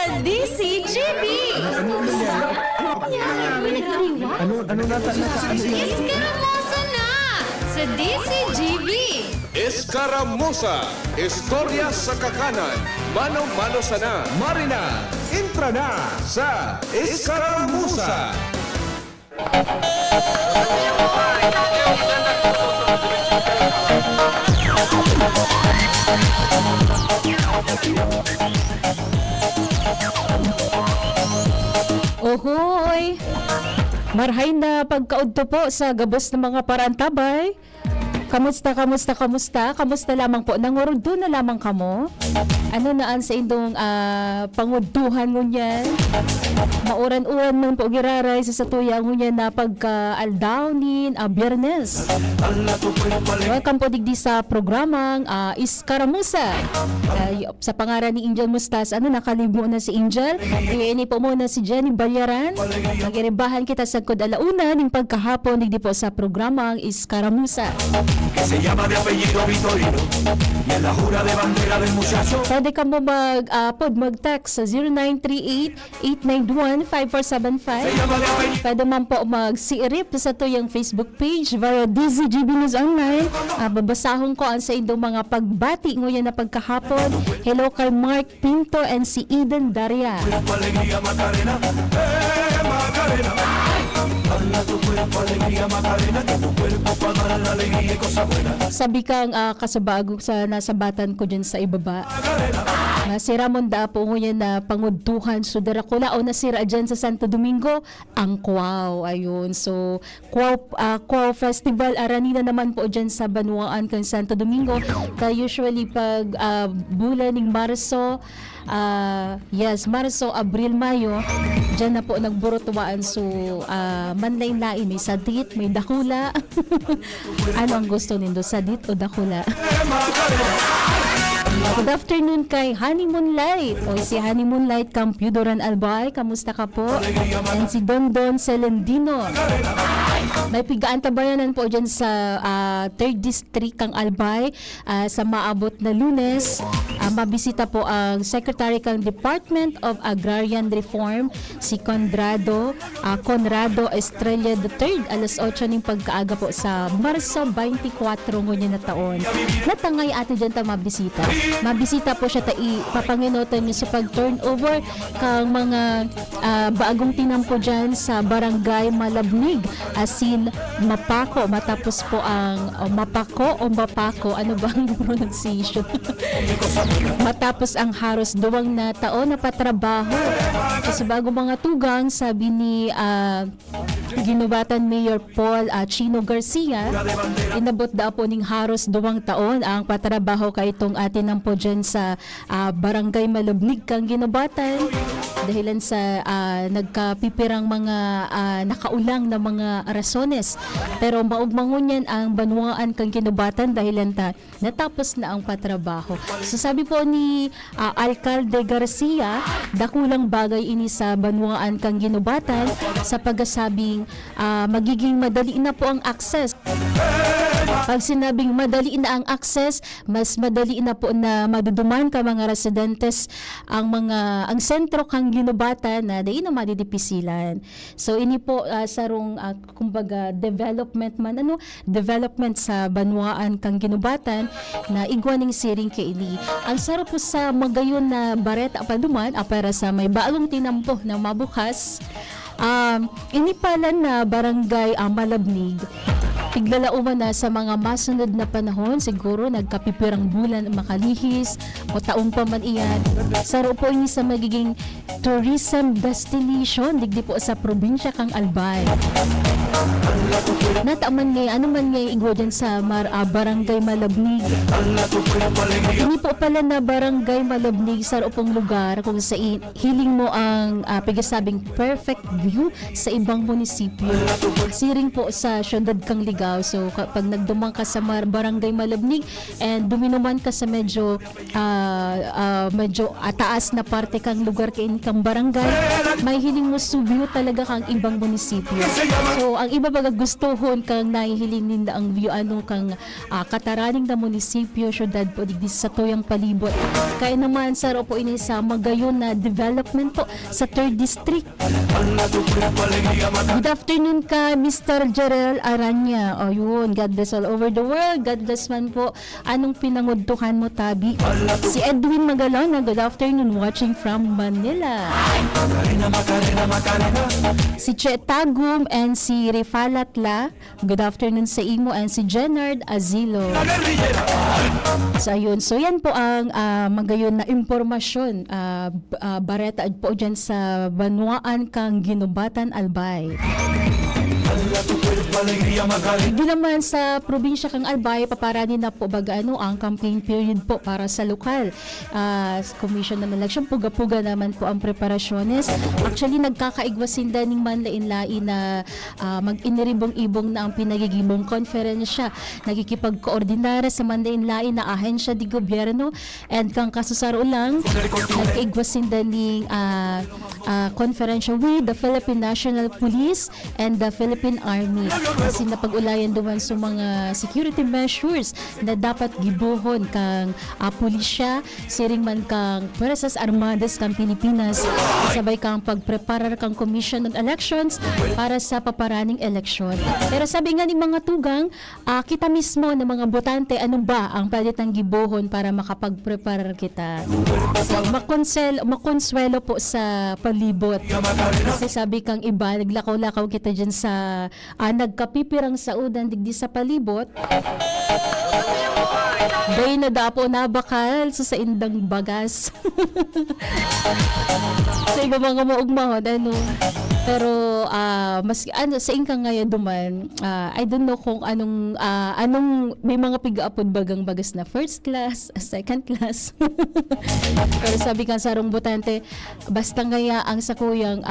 sa DCGB! Iskaramusa na sa DCGB! Escaramuza, istorya sa kakanan, mano-mano sana. Marina, intra na sa Escaramuza. Ohoy! Marhay na pagkaudto po sa gabos ng mga parantabay. Kamusta? Kamusta lamang po? Nangurudo na lamang kamo? Ano naan sa indong panguduhan ngunyan? Mauran-uran man po giraray sa tuyang ngunyan na pagka-aldawnin biyernes. Welcome po digdi sa programang Iskaramuza. Sa pangaran ni Angel Mustas, nakalimo na si Angel. Ini po muna si Jenny Bayaran. Magiribahan kita sa kod alauna ng pagkahapon digdi po sa programang Iskaramuza. Que se llama de apellido Vitorino y en la jura de bandera del muchacho. Pwede ka mo mag-text sa 0938-891-5475. Pwede man po mag-siirip sa tuyang Facebook page via DZGB News Online. Babasahon ko ang sa indong mga pagbati ngayon na pagkahapon. Hello kay Mark Pinto and si Eden Daria. Alegría Macarena, Macarena. Dala tu cuerpo alegría Macarena, que tu cuerpo para dar la alegría y cosa buena. Sabi kang kasabagong sa nasabatan ko dyan sa ibaba. Si Ramon da po ngayon na pangudtuhan so darakula o nasira dyan sa Santo Domingo ang Cuau. Ayun. So Cuau Festival aranina naman po dyan sa Banuaan kang Santo Domingo. Usually pag bulan ng Marso, Marso, Abril, Mayo, dyan na po nagburutuwaan. So manlain-lain, may sadit, may dakula. Ano ang gusto nindo, sadit o dakula? Good afternoon kay Honeymoon Light. O si Honeymoon Light Campudoran Albay, kamusta ka po? And si Don Celendino. May pigaan tabayanan po dyan sa 3rd District kang Albay sa maabot na Lunes. Mabisita po ang Secretary kang Department of Agrarian Reform, si Conrado Estrella III, alas 8 ng pagkaaga po sa Marso 24 ngunyan na taon. Natangay atin dyan ta mabisita. Mabisita po siya papanginotan niyo sa pag-turnover kang mga baagong tinampo dyan sa Barangay Malabnig, Asin Mapako, matapos po ang Mapako, ano ba ang pronunciation? Matapos ang haros 2 na taon na patrabaho. Kasi bago mga tugang, sabi ni Ginubatan Mayor Paul Chino Garcia, inabot daw po ning haros 2 taon ang patrabaho kay itong atin ng po dyan sa Barangay Malabnig kang Ginubatan dahilan sa nagkapipirang mga nakaulang na mga rasones. Pero maugmangunyan ang Banuaan kang Ginubatan dahilan natapos na ang patrabaho. So sabi po ni Alcalde Garcia, dakulang bagay ini sa Banuaan kang Ginubatan sa pagkasabing magiging madali na po ang access. Pag sinabing madali na ang access, mas madali na po na maduduman ka mga residentes ang sentro kang Ginubatan na dahil na madidipisilan. So ini po sarong kumbaga development sa Banuaan kang Ginubatan na igwaning siring kaili. Ang sarap po sa magayon na bareta paduman para sa may bagong tinampo na mabukas. Inipalan na Barangay Malabnig. Tiglalauman na sa mga masunod na panahon, siguro nagkapipirang bulan makalihis o taong pa man iyan. Saro po ini sa magiging tourism destination digdi po sa probinsya kang Albay. Nataman ngay, ano man ngay igwa dyan sa Barangay Malabnig. Ini po pala na Barangay Malabnig sa upong lugar kung sa hiling mo ang pigasabing perfect view sa ibang munisipyo. Siring po sa syudad kang Ligaw. So pag nagdumang ka sa Barangay Malabnig and duminuman ka sa medyo taas na parte kang lugar kay kang barangay, may hiling mo subiyo talaga kang ibang munisipyo. So, ang iba baga gustuhon kang nahihiling ninda ang view kang kataraning na munisipyo, syudad po, digdi sa tuyang palibot. Kaya naman, sa po ini sa magayon na development po sa 3rd District. Good afternoon ka, Mr. Jerel Aranya. O yun, God bless all over the world. God bless man po. Anong pinangudtukan mo, Tabi? Si Edwin Magalona, good afternoon, watching from Manila. Si Che Tagum and si Rifalatla, good afternoon sa imo, and si Jenard Azilo. So ayun, so yan po ang magayon na impormasyon, bareta po dyan sa Banuaan kang Ginubatan, Albay. Hindi naman sa probinsya kang Albay, paparani na po baga ang campaign period po para sa lokal commission ng election. Puga-puga naman po ang preparasyones. Actually, nagkakaigwasin din ng manlain-lain na mag-iniribong-ibong na ang pinagigibong konferensya. Nagkikipag-koordinara sa manlain-lain na ahensya di gobyerno, and kang kasusaro lang, nagkaigwasin din ng konferensya with the Philippine National Police and the Philippine Army. Kasi napag-ulayan duman sa mga security measures na dapat gibuhon kang pulisya, siring man kang Puwersas Armadas kang Pilipinas, sabay kang pagpreparar kang Commission on Elections para sa paparaning eleksyon. Pero sabi nga ni mga tugang, kita mismo ng mga botante, ano ba ang pwede tang gibuhon para makapag-preparar kita. So, makonsuelo po sa palibot. Kasi sabi kang iba, naglakaw-lakaw kita dyan sa nagkapipirang saudan digdi sa palibot. Day na dapo na bakal sa indang bagas. Sa iba mga maugmahon, Pero mas sa ingka ngayon duman, I don't know kung anong may mga pigaapod bagang bagas na first class, second class. Pero sabi ka sa botante, basta ngaya ang sa kuyang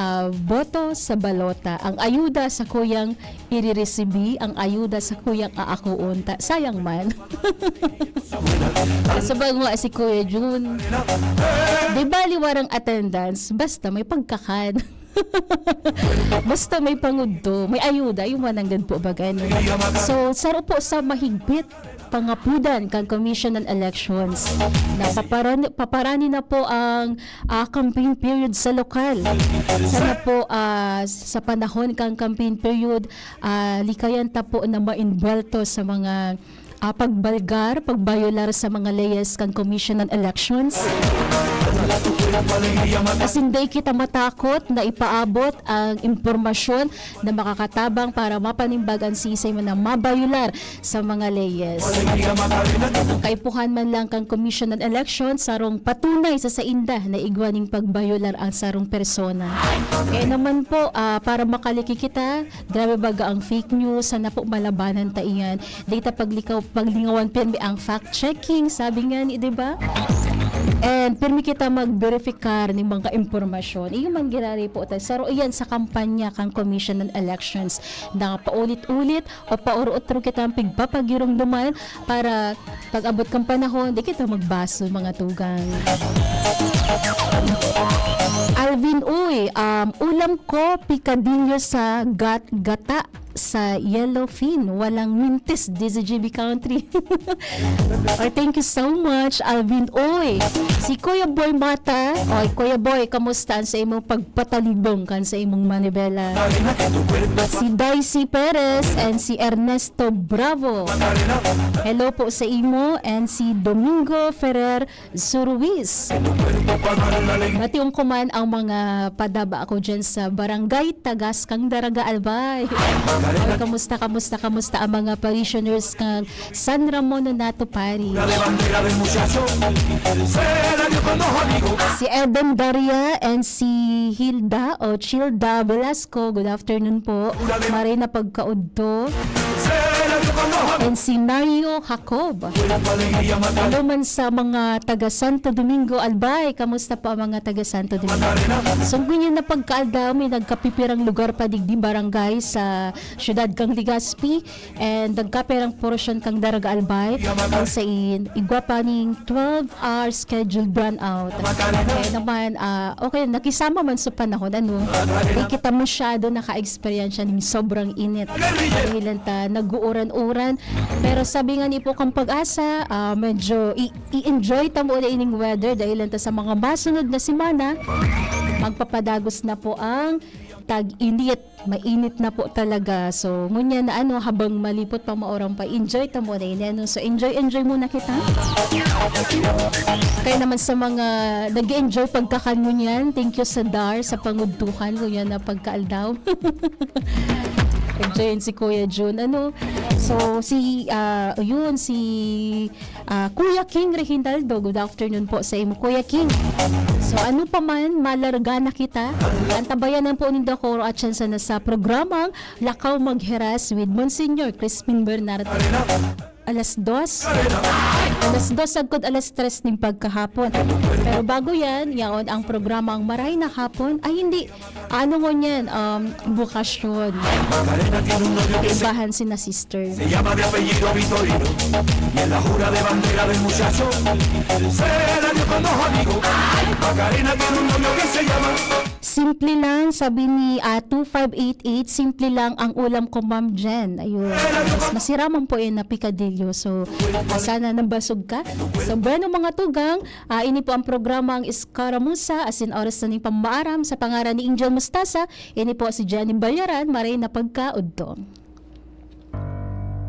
boto sa balota, ang ayuda sa kuyang iriresibi, ang ayuda sa kuyang aakuunta. Sayang man. Sabag mo si Kuya June, di ba liwarang attendance, basta may pagkakan. Basta may pangudto, may ayuda, yung mananggad po bagan. So, saro po sa mahigpit pangapudan kang Commission on Elections na paparani na po ang campaign period sa lokal. Sana po sa panahon kang campaign period, likayan ta po na ma-involto sa mga pagbayolar sa mga leyes kang Commission on Elections. Kasi hindi kita matakot na ipaabot ang impormasyon na makakatabang para mapanimbag ang sisay mo na mabayular sa mga leyes. Kaipuhan man lang kang Commission on Elections, sarong patunay sa sainda na igwaning pagbayular ang sarong persona. Kaya naman po, para makaliki kita, grabe baga ang fake news, sana po malabanan ta iyan. Data paglingawan pirmi ang fact-checking, sabi nga ni, di ba? And pirmi kita mag-verifikar ng mga impormasyon. Iyon man girari po tayo. Saro iyan sa kampanya kang Commission on Elections na paulit-ulit o pauro-utro kita ang pigpapagirong duman para pag-abot kang panahon, di kita magbaso mga tugang. Alvin, ulam ko picadillo sa gata sa yellowfin, walang mintis, DZGB country. Thank you so much, Alvin. Si Kuya Boy Mata, Kuya Boy, kamusta sa imong pagpatalibong kan sa imong manibela? Si Daisy Perez and si Ernesto Bravo, hello po sa imo, and si Domingo Ferrer Suruiz. Mationg kuman ang mga padaba ako dyan sa Barangay Tagas kang Daraga, Albay. Kamusta ang mga parishioners ng San Ramon Nonato Pari? Si Eden Daria and si Hilda o Childa Velasco, good afternoon po. Maray na pagkaudto. and si Nario Jacob. Hello man sa mga taga Santo Domingo, Albay. Kamusta po ang mga taga Santo Domingo? So, ganyan na pagkaaldaw, may nagkapipirang lugar pa digdi barangay sa syudad kang Legazpi and nagkapirang portion kang Daraga Albay sa igwa pa ning 12-hour scheduled burnout. Kaya naman, okay, nakisama man sa panahon, hindi kita masyado naka-experience ng sobrang init. Dahil nag-uuran-uran. Pero sabi nga ni po kang pag-asa, medyo i-enjoy tamo na ining weather dahil sa mga masunod na semana, magpapadagos na po ang tag-init. Mainit na po talaga. So, ngunya na habang malipot pa maorang pa, enjoy tamo na ini. So, enjoy muna kita. Kaya naman sa mga nag-enjoy pagkakan mo niyan, thank you sa Dar sa pangudtukan ko yan na pagkaaldaw. Enjoyin si Kuya Jun. So, si Kuya King Reginaldo. Good afternoon po sa imo, Kuya King. So, ano pa man, malarga na kita. Antabayanan po ni Dakoro at siya sa programang Lakaw Magheras with Monsignor Crispin Bernardo. Alas 2 agkod alas 3 ng pagkahapon. Pero bago yan, yaon ang programang Maray na Hapon. Ay hindi, mo yan, bukasyon. Ibahan si na sister. Se llama de apellido Vitorino y en la jura de bandera del muchacho se la dio con dos amigos. Macarena tiene un novio que se llama. Simple lang, sabi ni 2588, simple lang ang ulam ko, Ma'am Jen. Ayun. Mas masiraman po na pikadilyo. So, sana nabasog ka. So, bueno mga tugang, ini po ang programang Iskaramusa, as in oras na ni pamaaram sa pangaran ni Angel Mustasa. Ini po si Jenny Bayaran, maray na pagkaudto.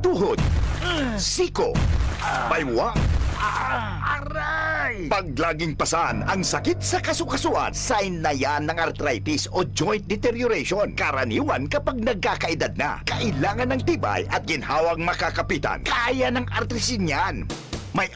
Tuhod, siko, baywa, aray! Paglaging pasan ang sakit sa kasukasuan, sign na yan ng arthritis o joint deterioration. Karaniwan kapag nagkakaedad na, kailangan ng tibay at ginhawang makakapitan. Kaya ng artrisin yan. May